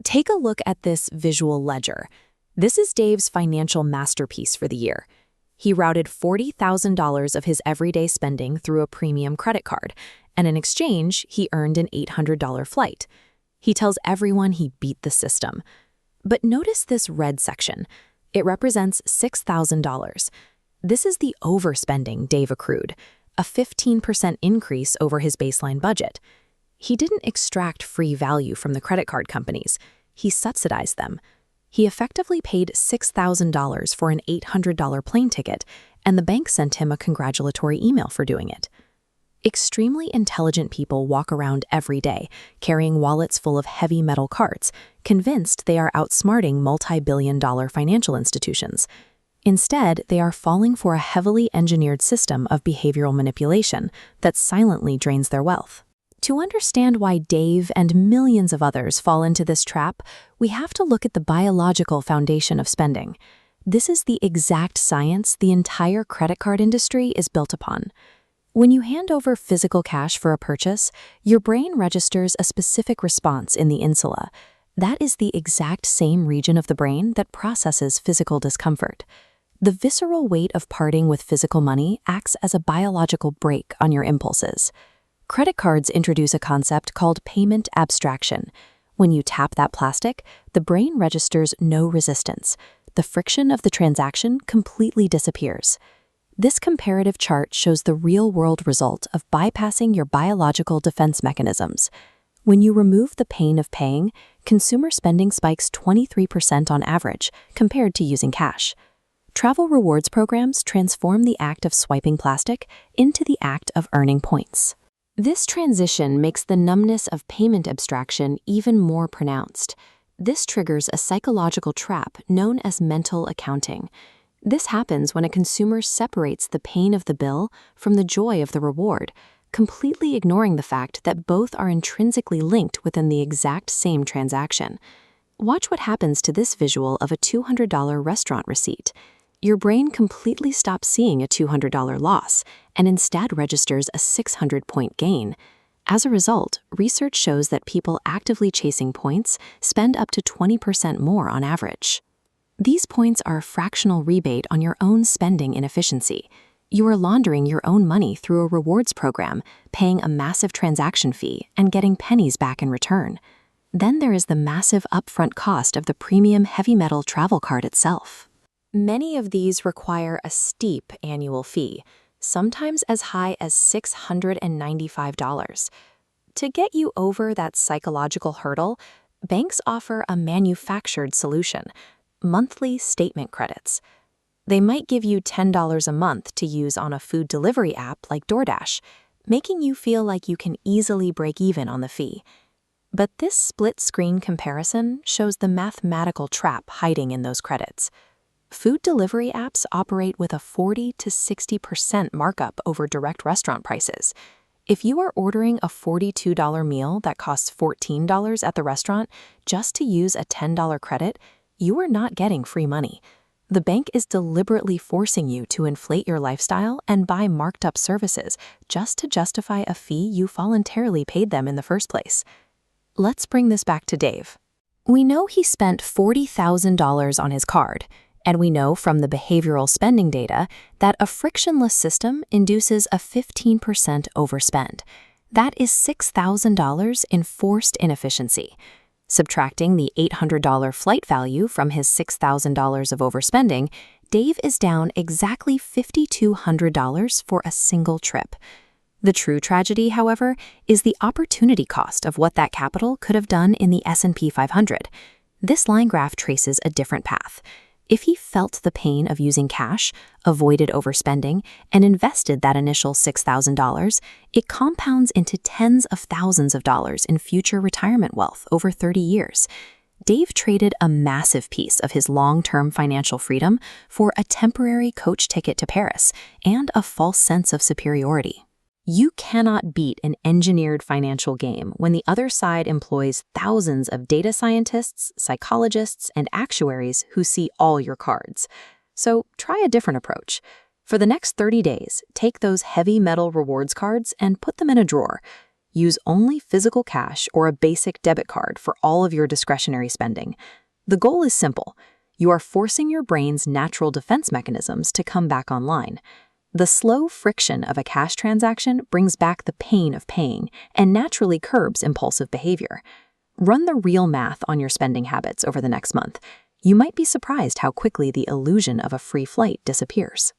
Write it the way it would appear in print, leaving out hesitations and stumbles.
Take a look at this visual ledger. This is Dave's financial masterpiece for the year. He routed $40,000 of his everyday spending through a premium credit card, and in exchange, he earned an $800 flight. He tells everyone he beat the system. But notice this red section. It represents $6,000. This is the overspending Dave accrued, a 15% increase over his baseline budget. He didn't extract free value from the credit card companies. He subsidized them. He effectively paid $6,000 for an $800 plane ticket, and the bank sent him a congratulatory email for doing it. Extremely intelligent people walk around every day, carrying wallets full of heavy metal carts, convinced they are outsmarting multi-billion-dollar financial institutions. Instead, they are falling for a heavily engineered system of behavioral manipulation that silently drains their wealth. To understand why Dave and millions of others fall into this trap, we have to look at the biological foundation of spending. This is the exact science the entire credit card industry is built upon. When you hand over physical cash for a purchase, your brain registers a specific response in the insula. That is the exact same region of the brain that processes physical discomfort. The visceral weight of parting with physical money acts as a biological brake on your impulses. Credit cards introduce a concept called payment abstraction. When you tap that plastic, the brain registers no resistance. The friction of the transaction completely disappears. This comparative chart shows the real-world result of bypassing your biological defense mechanisms. When you remove the pain of paying, consumer spending spikes 23% on average, compared to using cash. Travel rewards programs transform the act of swiping plastic into the act of earning points. This transition makes the numbness of payment abstraction even more pronounced. This triggers a psychological trap known as mental accounting. This happens when a consumer separates the pain of the bill from the joy of the reward, completely ignoring the fact that both are intrinsically linked within the exact same transaction. Watch what happens to this visual of a $200 restaurant receipt. Your brain completely stops seeing a $200 loss and instead registers a 600-point gain. As a result, research shows that people actively chasing points spend up to 20% more on average. These points are a fractional rebate on your own spending inefficiency. You are laundering your own money through a rewards program, paying a massive transaction fee and getting pennies back in return. Then there is the massive upfront cost of the premium heavy metal travel card itself. Many of these require a steep annual fee, sometimes as high as $695. To get you over that psychological hurdle, banks offer a manufactured solution: monthly statement credits. They might give you $10 a month to use on a food delivery app like DoorDash, making you feel like you can easily break even on the fee. But this split-screen comparison shows the mathematical trap hiding in those credits. Food delivery apps operate with a 40 to 60% markup over direct restaurant prices. If you are ordering a $42 meal that costs $14 at the restaurant just to use a $10 credit, you are not getting free money. The bank is deliberately forcing you to inflate your lifestyle and buy marked-up services just to justify a fee you voluntarily paid them in the first place. Let's bring this back to Dave. We know he spent $40,000 on his card, and we know from the behavioral spending data that a frictionless system induces a 15% overspend. That is $6,000 in forced inefficiency. Subtracting the $800 flight value from his $6,000 of overspending, Dave is down exactly $5,200 for a single trip. The true tragedy, however, is the opportunity cost of what that capital could have done in the S&P 500. This line graph traces a different path. If he felt the pain of using cash, avoided overspending, and invested that initial $6,000, it compounds into tens of thousands of dollars in future retirement wealth over 30 years. Dave traded a massive piece of his long-term financial freedom for a temporary coach ticket to Paris and a false sense of superiority. You cannot beat an engineered financial game when the other side employs thousands of data scientists, psychologists, and actuaries who see all your cards. So try a different approach. For the next 30 days, take those heavy metal rewards cards and put them in a drawer. Use only physical cash or a basic debit card for all of your discretionary spending. The goal is simple. You are forcing your brain's natural defense mechanisms to come back online. The slow friction of a cash transaction brings back the pain of paying and naturally curbs impulsive behavior. Run the real math on your spending habits over the next month. You might be surprised how quickly the illusion of a free flight disappears.